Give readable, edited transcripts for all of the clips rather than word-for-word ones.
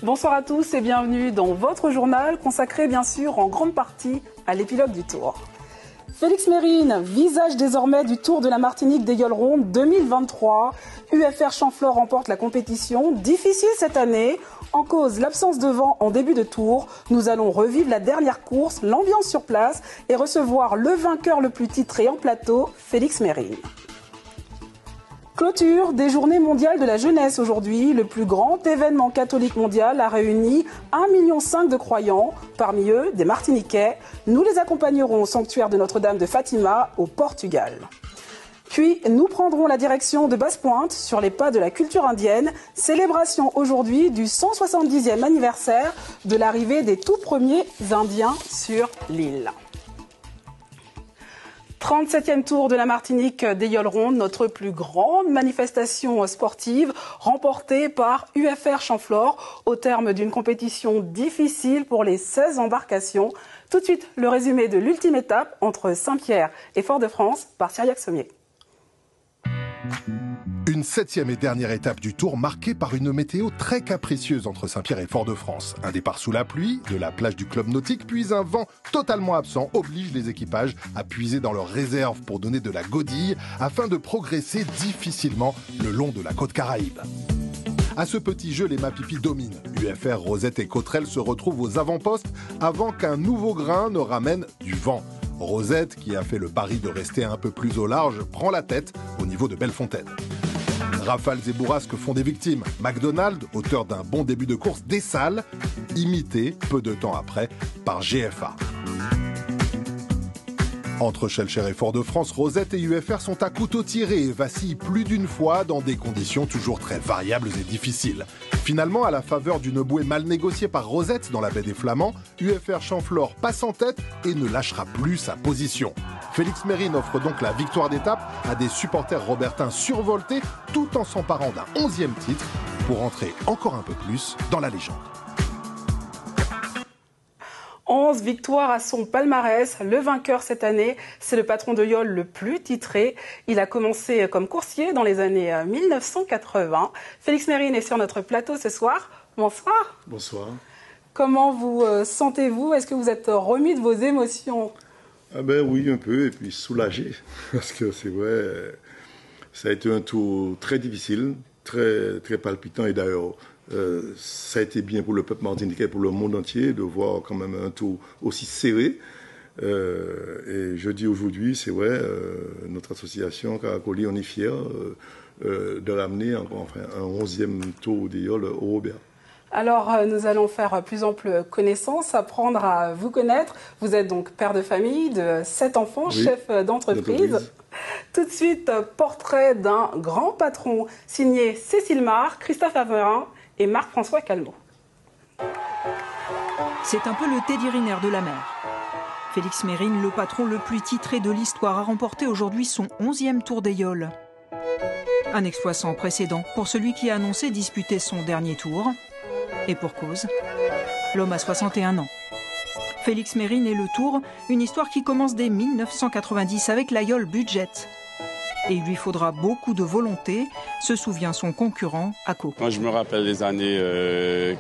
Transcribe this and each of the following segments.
Bonsoir à tous et bienvenue dans votre journal consacré bien sûr en grande partie à l'épilogue du Tour. Félix Mérine, visage désormais du Tour de la Martinique des Yoles-Rondes 2023. UFR Champflore remporte la compétition. Difficile cette année. En cause, l'absence de vent en début de tour. Nous allons revivre la dernière course, l'ambiance sur place et recevoir le vainqueur le plus titré en plateau, Félix Mérine. Clôture des Journées mondiales de la jeunesse aujourd'hui. Le plus grand événement catholique mondial a réuni 1,5 million de croyants, parmi eux des Martiniquais. Nous les accompagnerons au sanctuaire de Notre-Dame de Fatima au Portugal. Puis nous prendrons la direction de Basse-Pointe sur les pas de la culture indienne. Célébration aujourd'hui du 170e anniversaire de l'arrivée des tout premiers Indiens sur l'île. 37e Tour de la Martinique des Yoles-Rondes, notre plus grande manifestation sportive remportée par UFR Champflore au terme d'une compétition difficile pour les 16 embarcations. Tout de suite, le résumé de l'ultime étape entre Saint-Pierre et Fort-de-France par Cyriaque Sommier. Une 7e et dernière étape du Tour marquée par une météo très capricieuse entre Saint-Pierre et Fort-de-France. Un départ sous la pluie, de la plage du club nautique, puis un vent totalement absent oblige les équipages à puiser dans leurs réserves pour donner de la godille afin de progresser difficilement le long de la côte Caraïbe. À ce petit jeu, les Mapipi dominent. UFR, Rosette et Cotterelle se retrouvent aux avant-postes avant qu'un nouveau grain ne ramène du vent. Rosette, qui a fait le pari de rester un peu plus au large, prend la tête au niveau de Bellefontaine. Rafales et bourrasques font des victimes. McDonald, auteur d'un bon début de course, dessale, imité peu de temps après par GFA. Entre Schellcher et Fort-de-France, Rosette et UFR sont à couteau tiré et vacillent plus d'une fois dans des conditions toujours très variables et difficiles. Finalement, à la faveur d'une bouée mal négociée par Rosette dans la baie des Flamands, UFR Champflore passe en tête et ne lâchera plus sa position. Félix Mérine offre donc la victoire d'étape à des supporters robertins survoltés tout en s'emparant d'un 11e titre pour entrer encore un peu plus dans la légende. 11 victoires à son palmarès. Le vainqueur cette année, c'est le patron de Yoles le plus titré. Il a commencé comme coursier dans les années 1980. Félix Mérine est sur notre plateau ce soir. Bonsoir. Bonsoir. Comment vous sentez-vous? Est-ce que vous êtes remis de vos émotions? Ah ben oui, un peu, et puis soulagé. Parce que c'est vrai, ça a été un tour très difficile, très, très palpitant. Et d'ailleurs, ça a été bien pour le peuple martiniquais, pour le monde entier, de voir quand même un tour aussi serré. Et je dis aujourd'hui, c'est vrai, notre association Caracoli, on est fiers de ramener enfin, un 11e tour des Yoles au Robert. Alors, nous allons faire plus ample connaissance, apprendre à vous connaître. Vous êtes donc père de famille de 7 enfants, oui, chef d'entreprise. Tout de suite, portrait d'un grand patron, signé Cécile Marc, Christophe Averin et Marc-François Calmeau. C'est un peu le Teddy Riner de la mer. Félix Mérine, le patron le plus titré de l'histoire, a remporté aujourd'hui son 11e Tour des Yoles. Un exploit sans précédent pour celui qui a annoncé disputer son dernier tour. Et pour cause, l'homme a 61 ans. Félix Mérine et le Tour, une histoire qui commence dès 1990 avec la Yole Budget. Et il lui faudra beaucoup de volonté, se souvient son concurrent, ACO. Moi, je me rappelle les années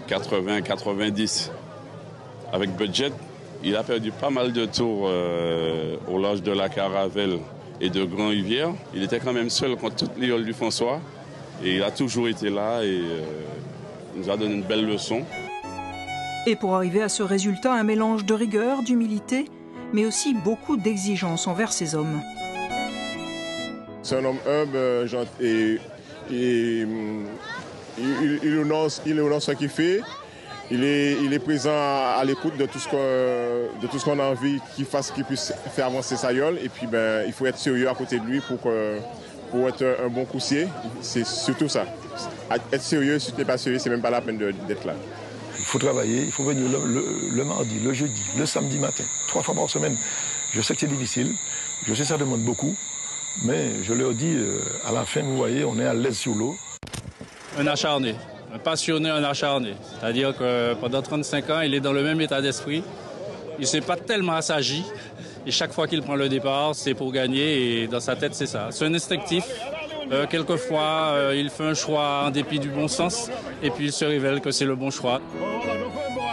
80-90. Avec Budget, il a perdu pas mal de tours au large de la Caravelle et de Grand-Rivière. Il était quand même seul contre toutes les Yoles du François. Et il a toujours été là et nous a donné une belle leçon. Et pour arriver à ce résultat, un mélange de rigueur, d'humilité, mais aussi beaucoup d'exigence envers ses hommes. C'est un homme humble, gentil, et il honore ce qu'il fait. Il est présent à l'écoute de tout ce qu'on a envie qu'il fasse, qu'il puisse faire avancer sa Yole. Et puis il faut être sérieux à côté de lui pour être un bon coursier. C'est surtout ça. Être sérieux, si tu n'es pas sérieux, c'est même pas la peine d'être là. Il faut travailler, il faut venir le mardi, le jeudi, le samedi matin, 3 fois par semaine. Je sais que c'est difficile, je sais que ça demande beaucoup, mais je leur dis, à la fin, vous voyez, on est à l'aise sur l'eau. Un acharné, un passionné, un acharné. C'est-à-dire que pendant 35 ans, il est dans le même état d'esprit. Il ne s'est pas tellement assagi. Et chaque fois qu'il prend le départ, c'est pour gagner. Et dans sa tête, c'est ça. C'est un instinctif. Quelquefois, il fait un choix en dépit du bon sens et puis il se révèle que c'est le bon choix.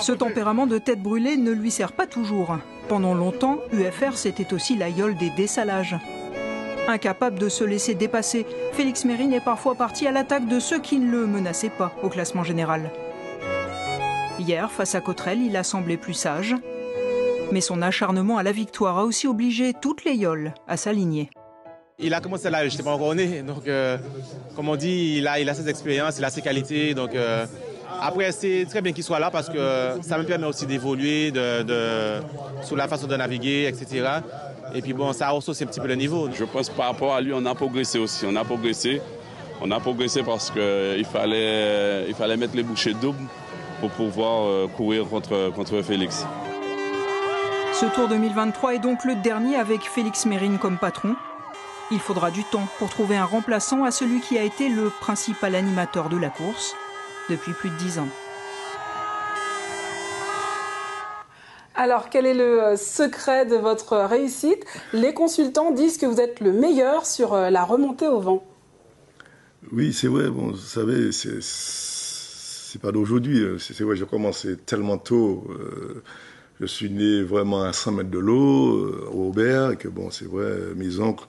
Ce tempérament de tête brûlée ne lui sert pas toujours. Pendant longtemps, UFR, c'était aussi l'aïeul des dessalages. Incapable de se laisser dépasser, Félix Mérine est parfois parti à l'attaque de ceux qui ne le menaçaient pas au classement général. Hier, face à Cotterell, il a semblé plus sage. Mais son acharnement à la victoire a aussi obligé toutes les yoles à s'aligner. Il a commencé là, je n'étais pas encore né. Donc, comme on dit, il a ses expériences, il a ses qualités. Donc, après, c'est très bien qu'il soit là parce que ça me permet aussi d'évoluer sur la façon de naviguer, etc. Et puis bon, ça hausse aussi un petit peu le niveau. Je pense par rapport à lui, on a progressé aussi. On a progressé parce qu'il fallait mettre les bouchées doubles pour pouvoir courir contre Félix. Ce Tour 2023 est donc le dernier avec Félix Mérine comme patron. Il faudra du temps pour trouver un remplaçant à celui qui a été le principal animateur de la course depuis plus de 10 ans. Alors, quel est le secret de votre réussite? Les consultants disent que vous êtes le meilleur sur la remontée au vent. Oui, c'est vrai. Bon, vous savez, c'est pas d'aujourd'hui. C'est vrai, j'ai commencé tellement tôt. Je suis né vraiment à 100 mètres de l'eau, au Aubert, et que bon, c'est vrai, mes oncles,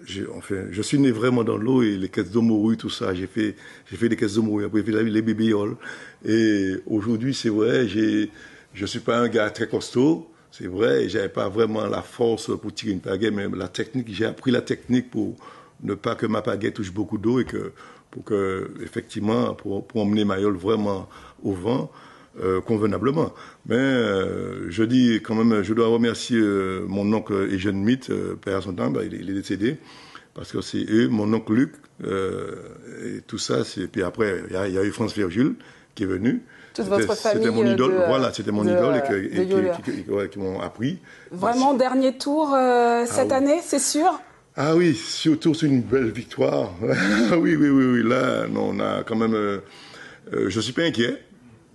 je suis né vraiment dans l'eau et les caisses d'eau morue, tout ça. J'ai fait des caisses d'eau morue, après j'ai fait les bébéoles. Et aujourd'hui, c'est vrai, je suis pas un gars très costaud, c'est vrai, et j'avais pas vraiment la force pour tirer une pagaie, mais la technique, j'ai appris la technique pour ne pas que ma pagaie touche beaucoup d'eau et effectivement, pour emmener ma yole vraiment au vent, convenablement. Mais je dis quand même, je dois remercier mon oncle Eugène Mitt, père à son temps, il est décédé, parce que c'est eux, mon oncle Luc, et tout ça. Puis après, il y a eu France Virgule qui est venu. Toute votre famille. C'était mon idole, voilà, c'était mon idole et qui m'ont appris. Vraiment, dernier tour cette année, c'est sûr? Ah oui, surtout c'est une belle victoire. oui. Là, non, on a quand même. Je suis pas inquiet.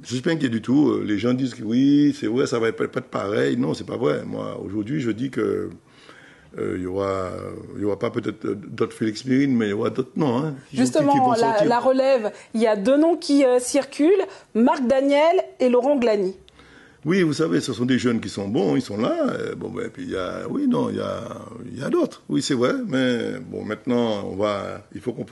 Je suis pas inquiet du tout. Les gens disent que oui, c'est vrai, ça va pas être pareil. Non, c'est pas vrai. Moi, aujourd'hui, je dis que il y aura pas peut-être d'autres Félix Mérine, mais il y aura d'autres noms. Hein, justement, la relève. Il y a deux noms qui circulent, Marc Daniel et Laurent Glany. Oui, vous savez, ce sont des jeunes qui sont bons, ils sont là. Bon, ben, puis il y a d'autres. Oui, c'est vrai, mais bon, maintenant, il faut qu'on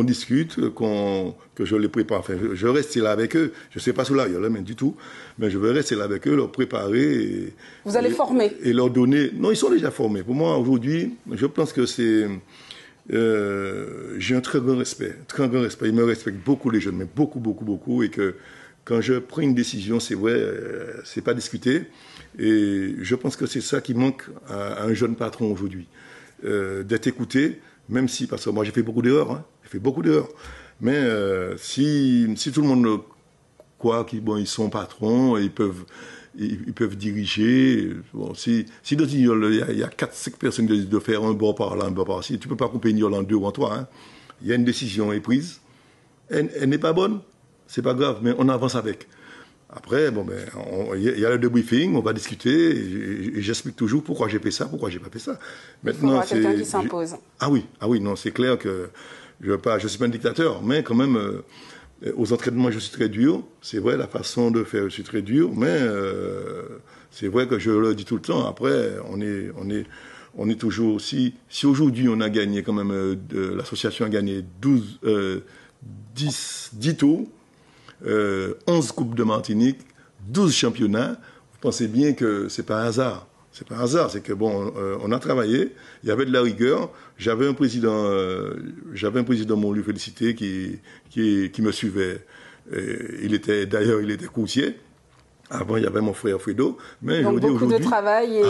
discute, que je les prépare. Enfin, je reste là avec eux. Je ne sais pas sous l'aïeul, mais du tout. Mais je vais rester là avec eux, leur préparer. Vous allez former. Et leur donner. Non, ils sont déjà formés. Pour moi, aujourd'hui, je pense que c'est. J'ai un très grand respect. Très grand respect. Ils me respectent beaucoup, les jeunes, mais beaucoup. Et que. Quand je prends une décision, c'est vrai, c'est pas discuté. Et je pense que c'est ça qui manque à un jeune patron aujourd'hui. D'être écouté, même si, parce que moi j'ai fait beaucoup d'erreurs, hein, Mais si tout le monde croit qu'ils sont patrons, ils peuvent diriger. Bon, si dans une yole, il y a 4-5 personnes qui disent de faire un bord par là, un bord par ci, tu peux pas couper une yole en deux ou en trois. Hein. Il y a une décision est prise. Elle n'est pas bonne. C'est pas grave, mais on avance avec. Après, bon, il y a le debriefing, on va discuter, et j'explique toujours pourquoi j'ai fait ça, pourquoi j'ai pas fait ça. Maintenant, c'est quelqu'un qui s'impose. Ah oui, non, c'est clair que je suis pas un dictateur, mais quand même, aux entraînements, je suis très dur. C'est vrai, la façon de faire, je suis très dur, mais c'est vrai que je le dis tout le temps. Après, on est toujours aussi. Si aujourd'hui on a gagné quand même, l'association a gagné 10 tours. 11 Coupes de Martinique, 12 championnats. Vous pensez bien que c'est pas un hasard. C'est pas un hasard, c'est que bon, on a travaillé, il y avait de la rigueur. J'avais un président, mon lui félicité, qui me suivait. Il était courtier. Avant, il y avait mon frère Fredo. Mais donc beaucoup de travail et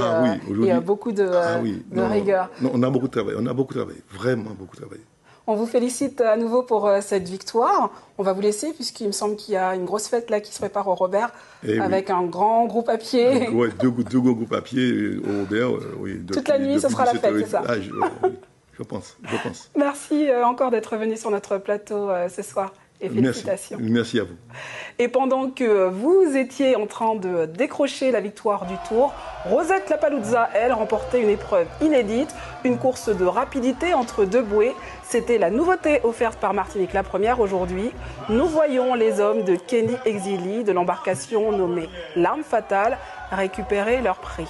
beaucoup de rigueur. Non, on a beaucoup travaillé, vraiment beaucoup travaillé. On vous félicite à nouveau pour cette victoire. On va vous laisser puisqu'il me semble qu'il y a une grosse fête là qui se prépare au Robert avec un grand groupe à pied. Oui, deux gros groupes à pied au Robert. Toute la nuit, ce sera la fête, c'est ça? Je pense. Merci encore d'être venu sur notre plateau ce soir. Et félicitations. Merci à vous. Et pendant que vous étiez en train de décrocher la victoire du Tour, Rosette Lapaluzza, elle, remportait une épreuve inédite, une course de rapidité entre deux bouées. C'était la nouveauté offerte par Martinique la Première aujourd'hui. Nous voyons les hommes de Kenny Exili, de l'embarcation nommée L'Arme Fatale, récupérer leur prix.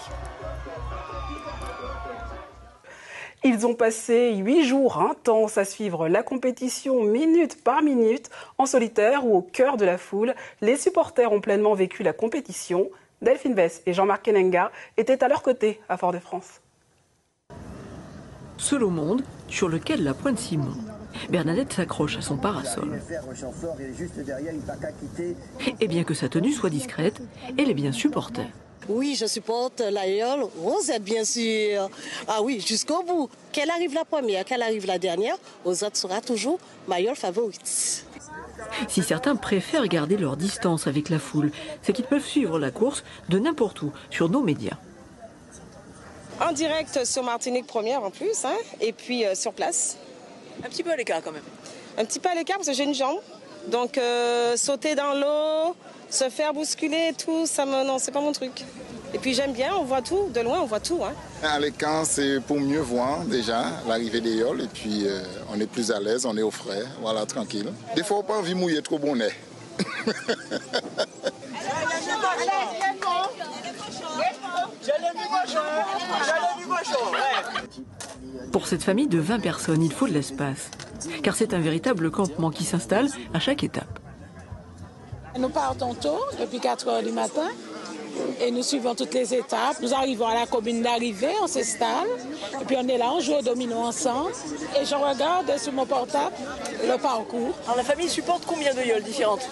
Ils ont passé 8 jours intenses à suivre la compétition minute par minute, en solitaire ou au cœur de la foule. Les supporters ont pleinement vécu la compétition. Delphine Bess et Jean-Marc Kenenga étaient à leur côté à Fort-de-France. Seul au monde, sur lequel la pointe Simon. Bernadette s'accroche à son parasol. Et bien que sa tenue soit discrète, elle est bien supporter. Oui, je supporte l'Aïeul, Rosette bien sûr. Ah oui, jusqu'au bout. Qu'elle arrive la première, qu'elle arrive la dernière, Rosette sera toujours ma Aïeul favorite. Si certains préfèrent garder leur distance avec la foule, c'est qu'ils peuvent suivre la course de n'importe où sur nos médias. En direct sur Martinique Première en plus, hein, et puis sur place. Un petit peu à l'écart quand même. Un petit peu à l'écart parce que j'ai une jambe. Donc sauter dans l'eau, se faire bousculer et tout, non, c'est pas mon truc. Et puis j'aime bien, on voit tout, de loin on voit tout. Hein. À l'écart, c'est pour mieux voir déjà l'arrivée des yoles et puis on est plus à l'aise, on est au frais, voilà, tranquille. Des fois, on n'a pas envie de mouiller trop bonnet. Pour cette famille de 20 personnes, il faut de l'espace, car c'est un véritable campement qui s'installe à chaque étape. Nous partons tôt, depuis 4 heures du matin, et nous suivons toutes les étapes. Nous arrivons à la commune d'arrivée, on s'installe, et puis on est là, on joue au domino ensemble, et je regarde sur mon portable le parcours. Alors la famille supporte combien de yoles différentes?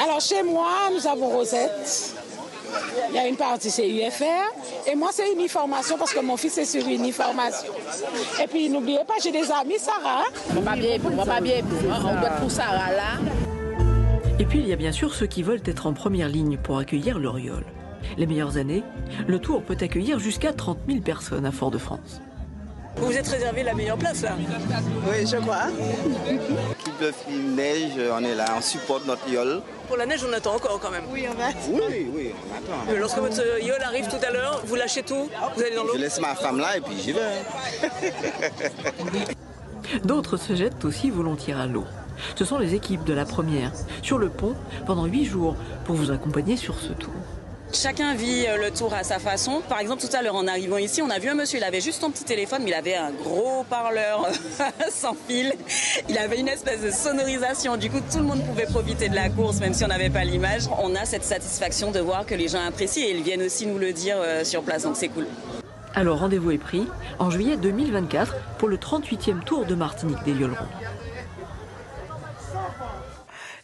Alors chez moi, nous avons Rosette. Il y a une partie, c'est UFR. Et moi, c'est uniformation parce que mon fils est sur uniformation. Et puis, n'oubliez pas, j'ai des amis, Sarah. On va bien, on doit pour Sarah là. Et puis, il y a bien sûr ceux qui veulent être en première ligne pour accueillir leur yole. Les meilleures années, le Tour peut accueillir jusqu'à 30 000 personnes à Fort-de-France. Vous vous êtes réservé la meilleure place là? Oui, je crois. L'équipe de neige, on est là, on supporte notre yole. Pour la neige, on attend encore quand même. Oui, on attend. Oui, on attend. Mais lorsque votre yole arrive tout à l'heure, vous lâchez tout, vous allez dans l'eau? Je laisse ma femme là et puis j'y vais. D'autres se jettent aussi volontiers à l'eau. Ce sont les équipes de la première, sur le pont, pendant 8 jours, pour vous accompagner sur ce tour. Chacun vit le tour à sa façon. Par exemple, tout à l'heure, en arrivant ici, on a vu un monsieur, il avait juste son petit téléphone, mais il avait un gros parleur sans fil. Il avait une espèce de sonorisation. Du coup, tout le monde pouvait profiter de la course, même si on n'avait pas l'image. On a cette satisfaction de voir que les gens apprécient et ils viennent aussi nous le dire sur place, donc c'est cool. Alors, rendez-vous est pris en juillet 2024 pour le 38e tour de Martinique des Yoles Rondes.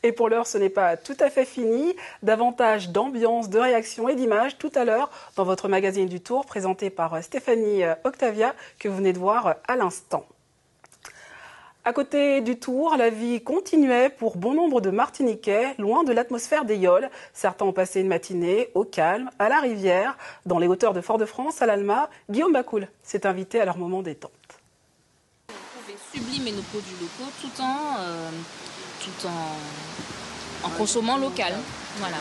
Et pour l'heure, ce n'est pas tout à fait fini. Davantage d'ambiance, de réaction et d'images tout à l'heure dans votre magazine du Tour présenté par Stéphanie Octavia que vous venez de voir à l'instant. À côté du Tour, la vie continuait pour bon nombre de Martiniquais, loin de l'atmosphère des yoles. Certains ont passé une matinée au calme, à la rivière, dans les hauteurs de Fort-de-France, à l'Alma. Guillaume Bacoul s'est invité à leur moment détente. Vous pouvez sublimer nos produits locaux tout en consommant local. Voilà.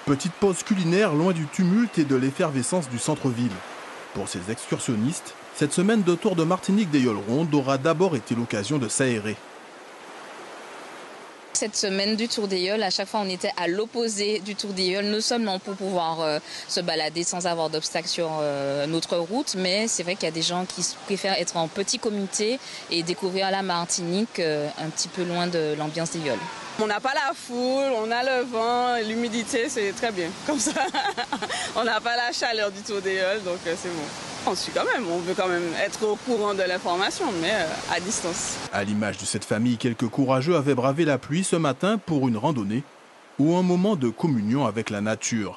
Petite pause culinaire loin du tumulte et de l'effervescence du centre-ville. Pour ces excursionnistes, cette semaine de tour de Martinique des Yoles Rondes aura d'abord été l'occasion de s'aérer. Cette semaine du Tour des Yoles, à chaque fois on était à l'opposé du Tour des Yoles, non seulement pour pouvoir se balader sans avoir d'obstacles sur notre route, mais c'est vrai qu'il y a des gens qui préfèrent être en petit comité et découvrir la Martinique un petit peu loin de l'ambiance des Yoles. On n'a pas la foule, on a le vent, l'humidité, c'est très bien, comme ça. On n'a pas la chaleur du Tour des Yoles, donc c'est bon. On suit quand même, on veut quand même être au courant de l'information, mais à distance. À l'image de cette famille, quelques courageux avaient bravé la pluie ce matin pour une randonnée ou un moment de communion avec la nature.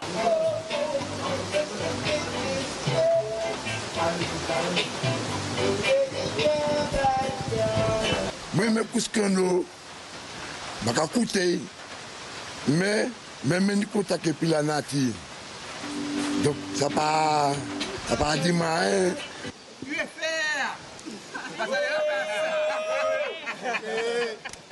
Moi, je pousse que nous, je vais écouter, mais je contact avec la nature. Donc, ça pas dit mal. UFR,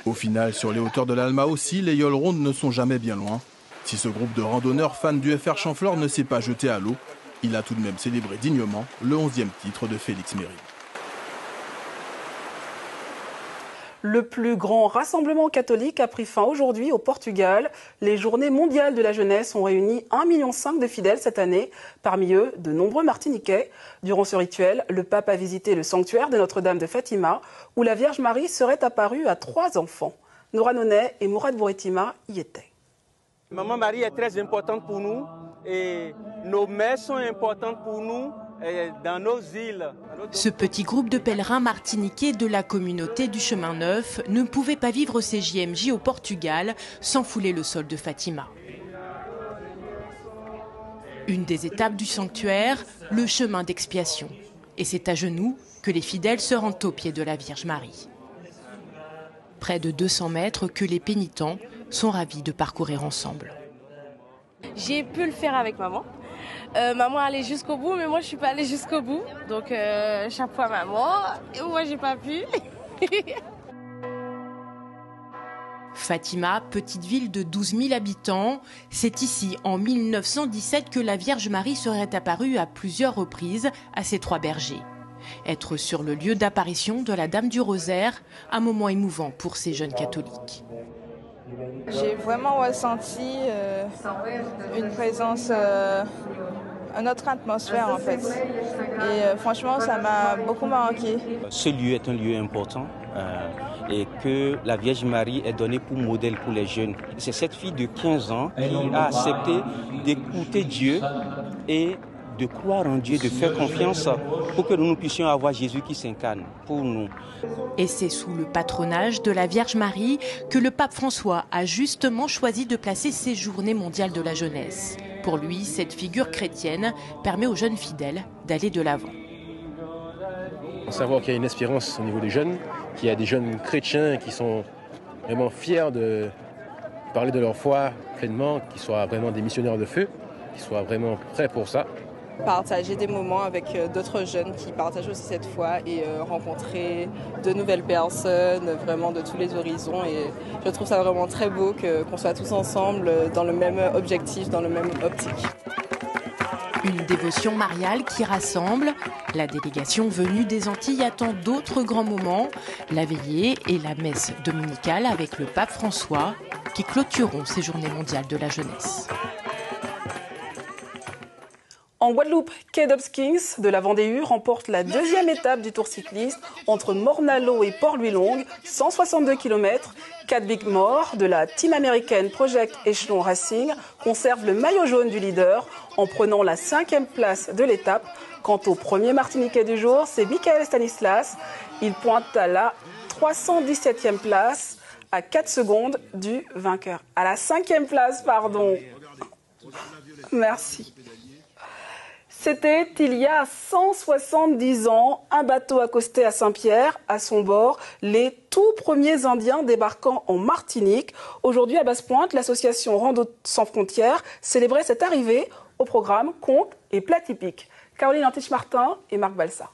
Au final, sur les hauteurs de l'Alma aussi, les yoles rondes ne sont jamais bien loin. Si ce groupe de randonneurs fans du FR Champfleur ne s'est pas jeté à l'eau, il a tout de même célébré dignement le 11e titre de Félix Mérine. Le plus grand rassemblement catholique a pris fin aujourd'hui au Portugal. Les Journées mondiales de la jeunesse ont réuni 1,5 million de fidèles cette année, parmi eux de nombreux Martiniquais. Durant ce rituel, le pape a visité le sanctuaire de Notre-Dame de Fatima, où la Vierge Marie serait apparue à 3 enfants. Nora Nonet et Mourad Bouretima y étaient. Maman Marie est très importante pour nous et nos mères sont importantes pour nous dans nos îles. Ce petit groupe de pèlerins martiniquais de la communauté du Chemin Neuf ne pouvait pas vivre ses JMJ au Portugal sans fouler le sol de Fatima. Une des étapes du sanctuaire, le chemin d'expiation. Et c'est à genoux que les fidèles se rendent au pied de la Vierge Marie. Près de 200 mètres que les pénitents sont ravis de parcourir ensemble. J'ai pu le faire avec maman. Maman allait jusqu'au bout, mais moi je suis pas allée jusqu'au bout. Donc chapeau à maman, et moi j'ai pas pu. Fatima, petite ville de 12 000 habitants, c'est ici en 1917 que la Vierge Marie serait apparue à plusieurs reprises à ses 3 bergers. Être sur le lieu d'apparition de la Dame du Rosaire, un moment émouvant pour ces jeunes catholiques. J'ai vraiment ressenti une présence, une autre atmosphère en fait. Et franchement, ça m'a beaucoup marqué. Ce lieu est un lieu important et que la Vierge Marie est donnée pour modèle pour les jeunes. C'est cette fille de 15 ans qui a accepté d'écouter Dieu et de croire en Dieu, de faire confiance pour que nous puissions avoir Jésus qui s'incarne pour nous. Et c'est sous le patronage de la Vierge Marie que le pape François a justement choisi de placer ces Journées mondiales de la jeunesse. Pour lui, cette figure chrétienne permet aux jeunes fidèles d'aller de l'avant. Savoir qu'il y a une espérance au niveau des jeunes, qu'il y a des jeunes chrétiens qui sont vraiment fiers de parler de leur foi pleinement, qui soient vraiment des missionnaires de feu, qui soient vraiment prêts pour ça. Partager des moments avec d'autres jeunes qui partagent aussi cette foi et rencontrer de nouvelles personnes, vraiment de tous les horizons. Et je trouve ça vraiment très beau qu'on soit tous ensemble dans le même objectif, dans le même optique. Une dévotion mariale qui rassemble. La délégation venue des Antilles attend d'autres grands moments, la veillée et la messe dominicale avec le pape François qui clôtureront ces Journées mondiales de la jeunesse. En Guadeloupe, Kate Hopkins de la Vendée remporte la 2e étape du Tour cycliste entre Morne-à-l'Eau et Port-Louis-Long, 162 km. Kat Bigmore de la team américaine Project Echelon Racing conserve le maillot jaune du leader en prenant la 5e place de l'étape. Quant au premier Martiniquais du jour, c'est Michael Stanislas. Il pointe à la 317e place à 4 secondes du vainqueur. À la 5e place, pardon. Merci. C'était il y a 170 ans, un bateau accosté à Saint-Pierre, à son bord, les tout premiers Indiens débarquant en Martinique. Aujourd'hui, à Basse-Pointe, l'association Rando Sans Frontières célébrait cette arrivée au programme Contes et plats typiques. Caroline Antich-Martin et Marc Balsa.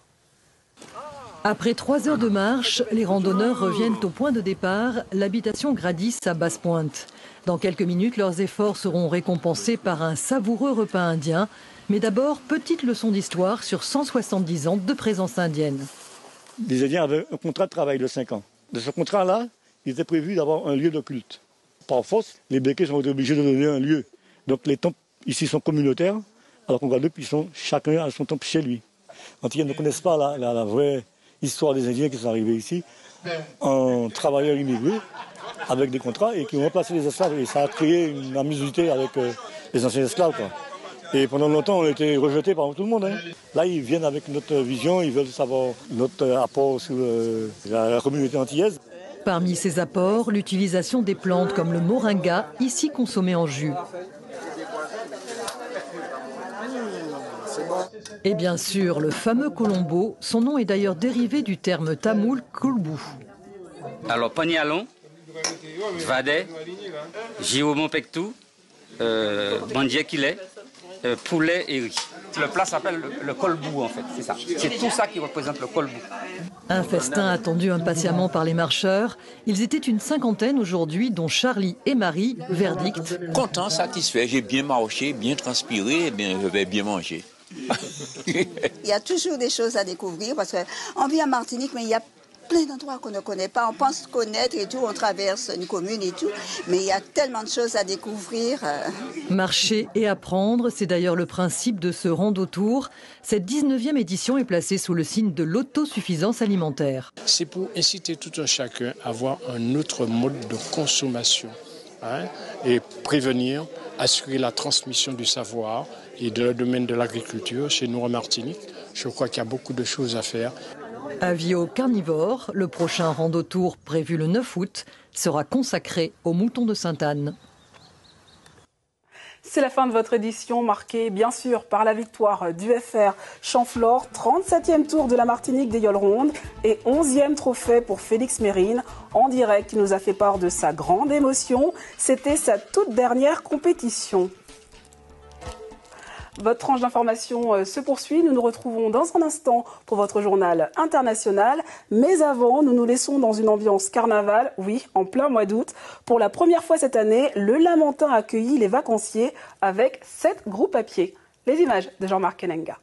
Après 3 heures de marche, les randonneurs reviennent au point de départ, l'habitation Gradis à Basse-Pointe. Dans quelques minutes, leurs efforts seront récompensés par un savoureux repas indien. Mais d'abord, petite leçon d'histoire sur 170 ans de présence indienne. Les Indiens avaient un contrat de travail de 5 ans. De ce contrat-là, il était prévu d'avoir un lieu de culte. Par force, les Békés sont obligés de donner un lieu. Donc les temples ici sont communautaires, alors qu'en Guadeloupe, chacun a son temple chez lui. Les Antillais ne connaissent pas la vraie histoire des Indiens qui sont arrivés ici en travailleurs immigrés avec des contrats et qui ont remplacé les esclaves. Et ça a créé une ambiguïté avec les anciens esclaves, quoi. Et pendant longtemps, on a été rejetés par tout le monde. Là, ils viennent avec notre vision, ils veulent savoir notre apport sur la communauté antillaise. Parmi ces apports, l'utilisation des plantes comme le moringa, ici consommé en jus. Et bien sûr, le fameux colombo, son nom est d'ailleurs dérivé du terme tamoul kulbu. Alors, Panyalon, Vadé, Jiomon Pektou, Bandier Kilé, poulet et riz. Le plat s'appelle le kolbou en fait, c'est ça. C'est tout ça qui représente le kolbou. Un festin attendu impatiemment par les marcheurs. Ils étaient une cinquantaine aujourd'hui, dont Charlie et Marie. Verdict. Content, satisfait, j'ai bien marché, bien transpiré, et bien, je vais bien manger. Il y a toujours des choses à découvrir parce qu'on vit en Martinique, mais il y a plein d'endroits qu'on ne connaît pas. On pense connaître et tout, on traverse une commune et tout, mais il y a tellement de choses à découvrir. Marcher et apprendre, c'est d'ailleurs le principe de ce rando-tour. Cette 19e édition est placée sous le signe de l'autosuffisance alimentaire. C'est pour inciter tout un chacun à avoir un autre mode de consommation et prévenir, assurer la transmission du savoir et de le domaine de l'agriculture chez nous en Martinique. Je crois qu'il y a beaucoup de choses à faire. Avis aux carnivores, le prochain rando-tour prévu le 9 août sera consacré aux moutons de Sainte-Anne. C'est la fin de votre édition, marquée bien sûr par la victoire du FR Champflore, 37e tour de la Martinique des Yoles Rondes et 11e trophée pour Félix Mérine. En direct, il nous a fait part de sa grande émotion. C'était sa toute dernière compétition. Votre tranche d'information se poursuit. Nous nous retrouvons dans un instant pour votre journal international. Mais avant, nous nous laissons dans une ambiance carnaval, oui, en plein mois d'août. Pour la première fois cette année, le Lamentin a accueilli les vacanciers avec 7 groupes à pied. Les images de Jean-Marc Kenenga.